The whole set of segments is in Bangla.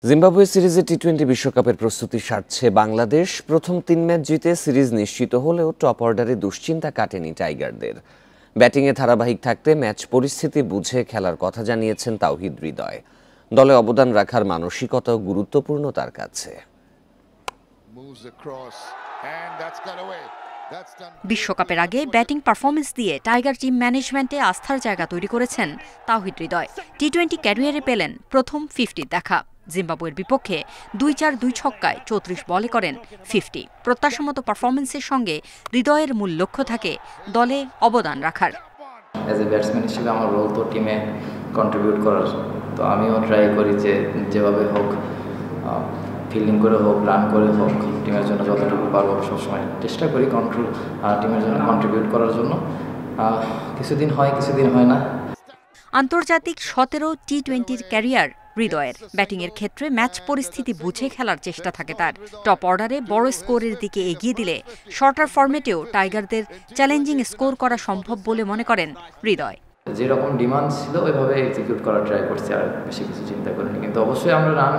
জিম্বাবুয়ে সিরিজে টি-20 বিশ্বকাপের প্রস্তুতি সারছে বাংলাদেশ। প্রথম 3 ম্যাচ জিতে সিরিজ নিশ্চিত হলেও টপ অর্ডারে দুশ্চিন্তা কাটেনি টাইগারদের। ব্যাটিংয়ে ধারাবাহিক থাকতে ম্যাচ পরিস্থিতি বুঝে খেলার কথা জানিয়েছেন তাওহিদ হৃদয়। দলে অবদান রাখার মানসিকতাও গুরুত্বপূর্ণ তার কাছে। বিশ্বকাপের আগে ব্যাটিং পারফরমেন্স দিয়ে টাইগার টিম ম্যানেজমেন্টে আস্থার জায়গা তৈরি করেছেন তাওহিদ হৃদয়। টি-20 ক্যারিয়ারে পেলেন প্রথম 50 দেখা। জিম্বাবুয়ের বিপক্ষে 2-4-2 ছক্কায় 34 বলে করেন 50। প্রত্যাশামতো পারফরমেন্সের সঙ্গে হৃদয়ের মূল লক্ষ্য থাকে দলে অবদান রাখার। অ্যাজ এ ব্যাটসম্যান হিসেবে আমার রোল তো টিমে কন্ট্রিবিউট করার, তো আমিও ট্রাই করি যে যেভাবে হোক, ফিল্ডিং করে হোক, রান করে হোক, টিমের জন্য যতটুকু পারবো সবসময় চেষ্টা করি টিমের জন্য কন্ট্রিবিউট করার জন্য। কিছুদিন হয়, কিছুদিন হয় না। আন্তর্জাতিক 17 টি-20 ক্যারিয়ার হৃদয়ের। ব্যাটিংয়ের ক্ষেত্রে ম্যাচ পরিস্থিতি বুঝে খেলার চেষ্টা থাকে তার। টপ অর্ডারে বড় স্কোরের দিকে এগিয়ে দিলে শর্টার ফরম্যাটেও টাইগারদের চ্যালেঞ্জিং স্কোর করা সম্ভব বলে মনে করেন হৃদয়। যেরকম ডিমান্ড ছিল ওইভাবে এক্সিকিউট করার ট্রাই করছি, আর বেশি কিছু চিন্তা করিনি। কিন্তু অবশ্যই আমরা রান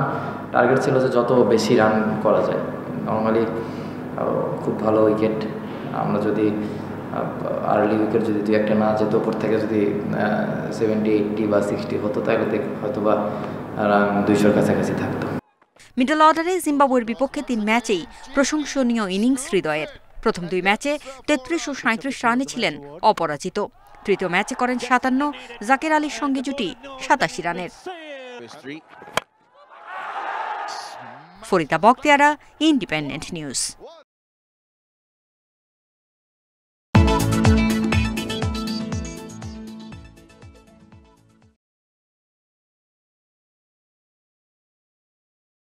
টার্গেট ছিল যে যত বেশি রান করা যায়। নর্মালি খুব ভালো উইকেট, আমরা যদি আর্লি উইকেট যদি 2-1 না যেত, ওপর থেকে যদি 70, 80 বা 60 হতো, তাহলে হয়তো বা রান 200-র কাছাকাছি থাকতো। মিডল অর্ডারে জিম্বাবুয়ের বিপক্ষে 3 ম্যাচেই প্রশংসনীয় ইনিংস হৃদয়ের। প্রথম 2 ম্যাচে 33 ও 37 রানে ছিলেন অপরাজিত। তৃতীয় ম্যাচে করেন 57, জাকের আলীর সঙ্গে জুটি 87 রানের। Farida Bakhtiara, independent news.